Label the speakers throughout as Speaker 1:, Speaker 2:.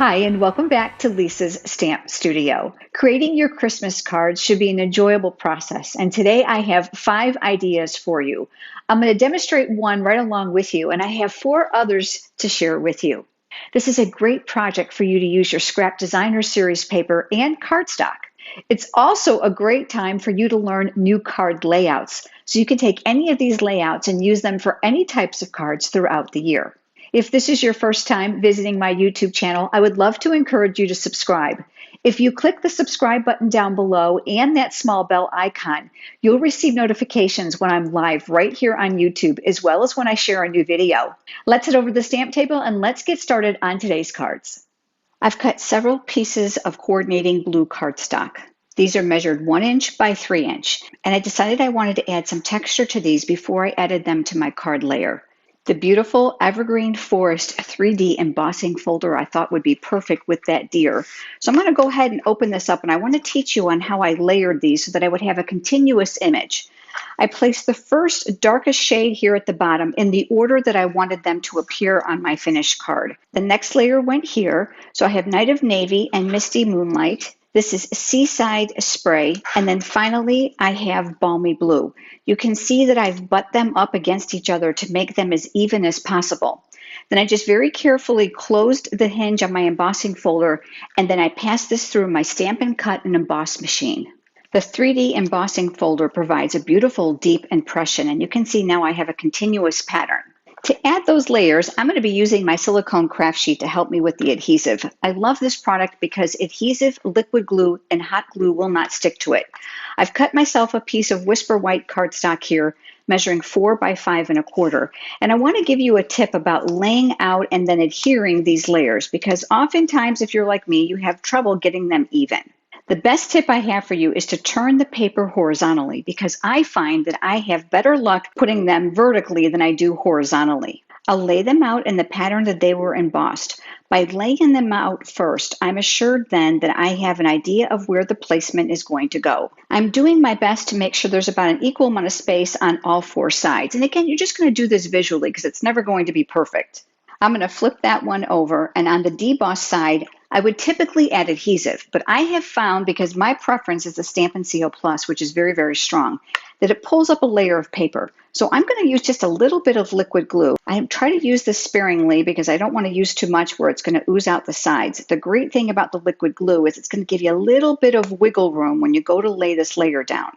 Speaker 1: Hi, and welcome back to Lisa's Stamp Studio. Creating your Christmas cards should be an enjoyable process, and today I have 5 ideas for you. I'm going to demonstrate one right along with you, and I have 4 others to share with you. This is a great project for you to use your Scrap Designer Series paper and cardstock. It's also a great time for you to learn new card layouts, so you can take any of these layouts and use them for any types of cards throughout the year. If this is your first time visiting my YouTube channel, I would love to encourage you to subscribe. If you click the subscribe button down below and that small bell icon, you'll receive notifications when I'm live right here on YouTube, as well as when I share a new video. Let's head over to the stamp table and let's get started on today's cards. I've cut several pieces of coordinating blue cardstock. These are measured 1 inch by 3 inch, and I decided I wanted to add some texture to these before I added them to my card layer. The beautiful Evergreen Forest 3D embossing folder I thought would be perfect with that deer. So I'm going to go ahead and open this up, and I want to teach you on how I layered these so that I would have a continuous image. I placed the first darkest shade here at the bottom in the order that I wanted them to appear on my finished card. The next layer went here, so I have Night of Navy and Misty Moonlight. This is Seaside Spray, and then finally I have Balmy Blue. You can see that I've butt them up against each other to make them as even as possible. Then I just very carefully closed the hinge on my embossing folder, and then I passed this through my Stampin' Cut and Emboss machine. The 3D embossing folder provides a beautiful deep impression, and you can see now I have a continuous pattern. To add those layers, I'm going to be using my silicone craft sheet to help me with the adhesive. I love this product because adhesive, liquid glue, and hot glue will not stick to it. I've cut myself a piece of Whisper White cardstock here, measuring 4 by 5 1/4. And I want to give you a tip about laying out and then adhering these layers, because oftentimes, if you're like me, you have trouble getting them even. The best tip I have for you is to turn the paper horizontally, because I find that I have better luck putting them vertically than I do horizontally. I'll lay them out in the pattern that they were embossed. By laying them out first, I'm assured then that I have an idea of where the placement is going to go. I'm doing my best to make sure there's about an equal amount of space on all 4 sides. And again, you're just going to do this visually because it's never going to be perfect. I'm going to flip that one over, and on the deboss side, I would typically add adhesive, but I have found, because my preference is the Stampin' Seal Plus, which is very, very strong, that it pulls up a layer of paper. So I'm going to use just a little bit of liquid glue. I try to use this sparingly because I don't want to use too much where it's going to ooze out the sides. The great thing about the liquid glue is it's going to give you a little bit of wiggle room when you go to lay this layer down.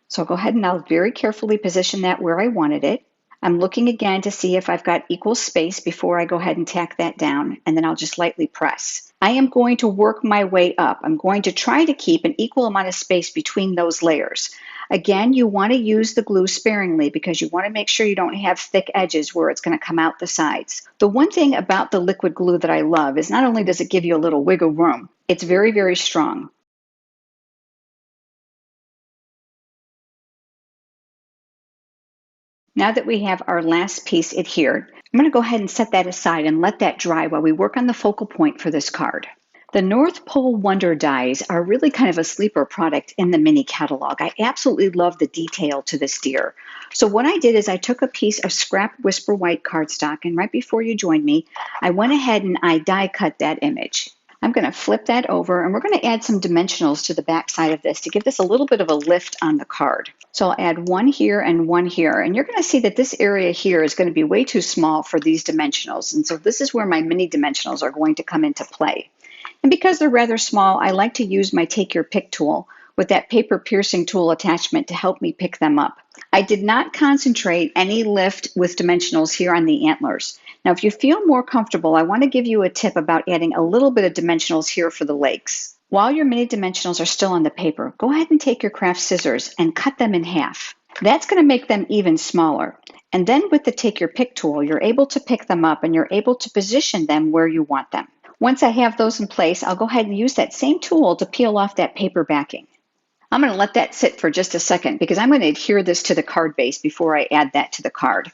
Speaker 1: So I'll go ahead and I'll very carefully position that where I wanted it. I'm looking again to see if I've got equal space before I go ahead and tack that down, and then I'll just lightly press. I am going to work my way up. I'm going to try to keep an equal amount of space between those layers. Again, you want to use the glue sparingly because you want to make sure you don't have thick edges where it's going to come out the sides. The one thing about the liquid glue that I love is not only does it give you a little wiggle room, it's very, very strong. Now that we have our last piece adhered, I'm going to go ahead and set that aside and let that dry while we work on the focal point for this card. The North Pole Wonder dies are really kind of a sleeper product in the mini catalog. I absolutely love the detail to this deer. So what I did is I took a piece of scrap Whisper White cardstock, and right before you joined me, I went ahead and I die cut that image. I'm going to flip that over, and we're going to add some dimensionals to the back side of this to give this a little bit of a lift on the card. So I'll add one here and one here, and you're going to see that this area here is going to be way too small for these dimensionals, and so this is where my mini dimensionals are going to come into play. And because they're rather small, I like to use my Take Your Pick tool with that paper piercing tool attachment to help me pick them up. I did not concentrate any lift with dimensionals here on the antlers. Now, if you feel more comfortable, I want to give you a tip about adding a little bit of dimensionals here for the legs. While your mini dimensionals are still on the paper, go ahead and take your craft scissors and cut them in half. That's going to make them even smaller. And then with the Take Your Pick tool, you're able to pick them up and you're able to position them where you want them. Once I have those in place, I'll go ahead and use that same tool to peel off that paper backing. I'm going to let that sit for just a second because I'm going to adhere this to the card base before I add that to the card.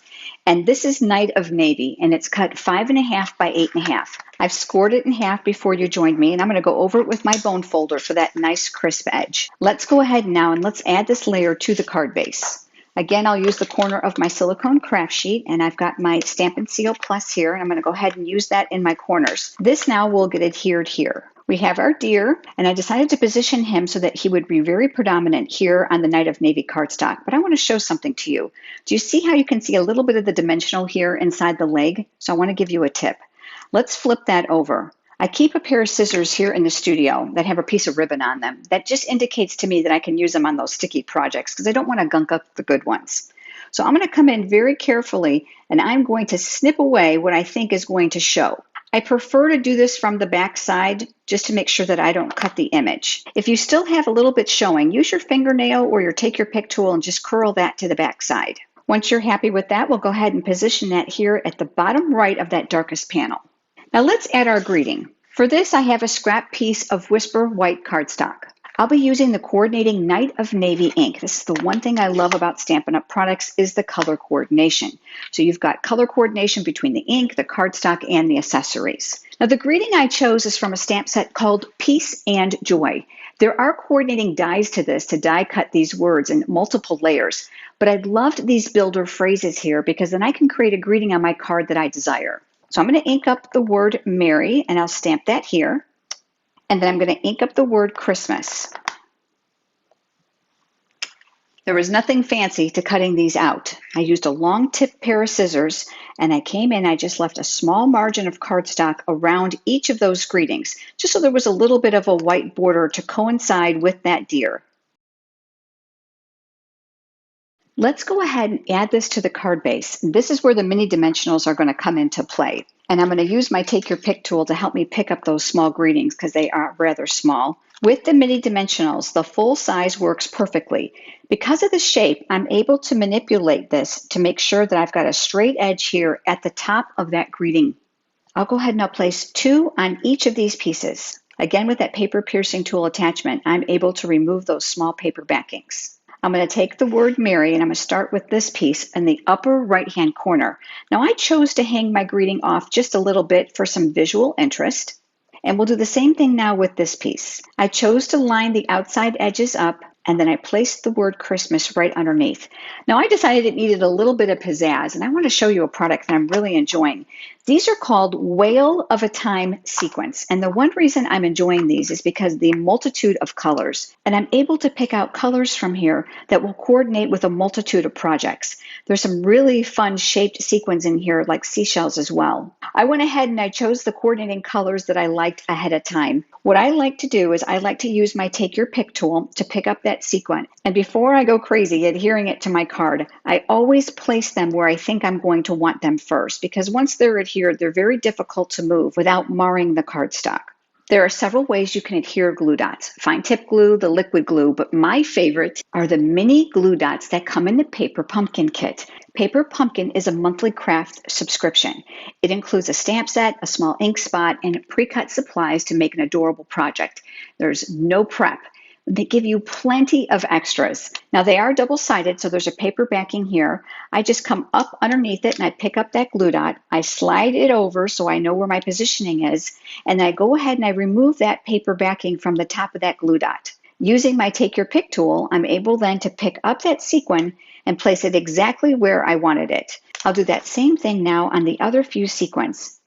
Speaker 1: And this is Night of Navy, and it's cut 5 1/2 by 8 1/2. I've scored it in half before you joined me, and I'm going to go over it with my bone folder for that nice crisp edge. Let's go ahead now and let's add this layer to the card base. Again, I'll use the corner of my silicone craft sheet, and I've got my Stampin' Seal Plus here, and I'm going to go ahead and use that in my corners. This now will get adhered here. We have our deer, and I decided to position him so that he would be very predominant here on the Night of Navy cardstock. But I want to show something to you. Do you see how you can see a little bit of the dimensional here inside the leg? So I want to give you a tip. Let's flip that over. I keep a pair of scissors here in the studio that have a piece of ribbon on them. That just indicates to me that I can use them on those sticky projects because I don't want to gunk up the good ones. So I'm going to come in very carefully and I'm going to snip away what I think is going to show. I prefer to do this from the back side just to make sure that I don't cut the image. If you still have a little bit showing, use your fingernail or your take your pick tool and just curl that to the back side. Once you're happy with that, we'll go ahead and position that here at the bottom right of that darkest panel. Now let's add our greeting. For this, I have a scrap piece of Whisper White cardstock. I'll be using the coordinating Night of Navy ink. This is the one thing I love about Stampin' Up! Products is the color coordination. So you've got color coordination between the ink, the cardstock, and the accessories. Now the greeting I chose is from a stamp set called Peace and Joy. There are coordinating dies to this to die cut these words in multiple layers, but I loved these builder phrases here because then I can create a greeting on my card that I desire. So I'm going to ink up the word Merry, and I'll stamp that here. And then I'm going to ink up the word Christmas. There was nothing fancy to cutting these out. I used a long tip pair of scissors, and I came in, I just left a small margin of cardstock around each of those greetings, just so there was a little bit of a white border to coincide with that deer. Let's go ahead and add this to the card base. This is where the mini dimensionals are going to come into play. And I'm going to use my Take Your Pick tool to help me pick up those small greetings because they are rather small. With the mini dimensionals, the full size works perfectly. Because of the shape, I'm able to manipulate this to make sure that I've got a straight edge here at the top of that greeting. I'll go ahead and I'll place 2 on each of these pieces. Again, with that paper piercing tool attachment, I'm able to remove those small paper backings. I'm going to take the word Merry and I'm going to start with this piece in the upper right-hand corner. Now I chose to hang my greeting off just a little bit for some visual interest. And we'll do the same thing now with this piece. I chose to line the outside edges up and then I placed the word Christmas right underneath. Now I decided it needed a little bit of pizzazz and I want to show you a product that I'm really enjoying. These are called Whale of a Time sequins. And the one reason I'm enjoying these is because the multitude of colors. And I'm able to pick out colors from here that will coordinate with a multitude of projects. There's some really fun shaped sequins in here like seashells as well. I went ahead and I chose the coordinating colors that I liked ahead of time. What I like to do is I like to use my Take Your Pick tool to pick up that sequin. And before I go crazy adhering it to my card, I always place them where I think I'm going to want them first because once they're adhered, they're very difficult to move without marring the cardstock. There are several ways you can adhere glue dots. Fine tip glue, the liquid glue, but my favorite are the mini glue dots that come in the Paper Pumpkin kit. Paper Pumpkin is a monthly craft subscription. It includes a stamp set, a small ink spot, and pre-cut supplies to make an adorable project. There's no prep. They give you plenty of extras. Now they are double-sided, so there's a paper backing here. I just come up underneath it and I pick up that glue dot. I slide it over so I know where my positioning is, and I go ahead and I remove that paper backing from the top of that glue dot. Using my Take Your Pick tool, I'm able then to pick up that sequin and place it exactly where I wanted it. I'll do that same thing now on the other few sequins.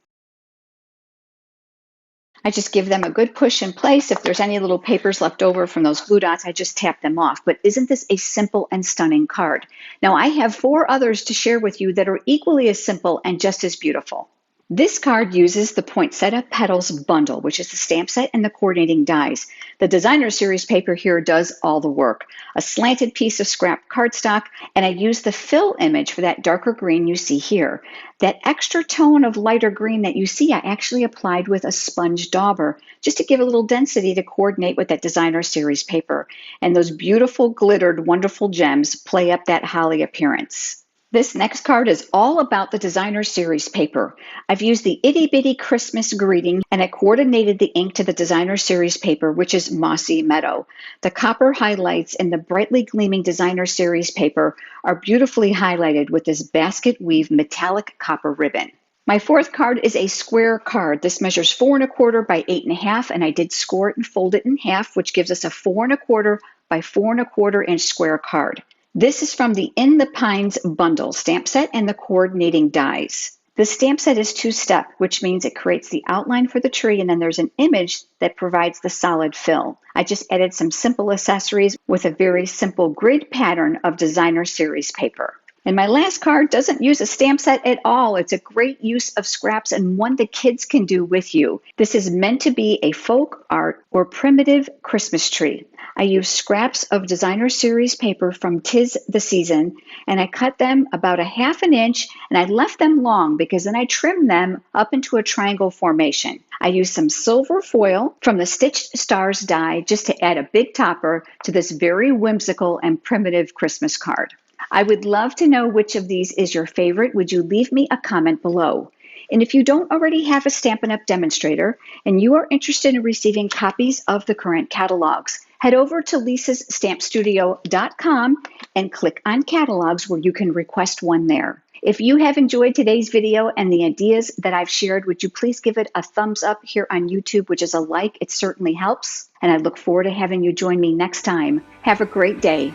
Speaker 1: I just give them a good push in place. If there's any little papers left over from those glue dots, I just tap them off. But isn't this a simple and stunning card? Now I have 4 others to share with you that are equally as simple and just as beautiful. This card uses the Poinsettia Petals bundle, which is the stamp set and the coordinating dies. The designer series paper here does all the work. A slanted piece of scrap cardstock, and I use the fill image for that darker green you see here. That extra tone of lighter green that you see, I actually applied with a sponge dauber, just to give a little density to coordinate with that designer series paper. And those beautiful glittered, wonderful gems play up that holly appearance. This next card is all about the designer series paper. I've used the Itty Bitty Christmas greeting and I coordinated the ink to the designer series paper, which is Mossy Meadow. The copper highlights in the brightly gleaming designer series paper are beautifully highlighted with this basket weave metallic copper ribbon. My 4th card is a square card. This measures 4 1/4 by 8 1/2, and I did score it and fold it in half, which gives us a 4 1/4 by 4 1/4 inch square card. This is from the In the Pines bundle stamp set and the coordinating dies. The stamp set is two-step, which means it creates the outline for the tree and then there's an image that provides the solid fill. I just added some simple accessories with a very simple grid pattern of designer series paper. And my last card doesn't use a stamp set at all. It's a great use of scraps and one the kids can do with you. This is meant to be a folk art or primitive Christmas tree. I used scraps of designer series paper from 'Tis the Season, and I cut them about a ½ inch, and I left them long because then I trimmed them up into a triangle formation. I used some silver foil from the Stitched Stars die just to add a big topper to this very whimsical and primitive Christmas card. I would love to know which of these is your favorite. Would you leave me a comment below? And if you don't already have a Stampin' Up! Demonstrator and you are interested in receiving copies of the current catalogs, head over to lisasstampstudio.com and click on catalogs where you can request one there. If you have enjoyed today's video and the ideas that I've shared, would you please give it a thumbs up here on YouTube, which is a like. It certainly helps. And I look forward to having you join me next time. Have a great day.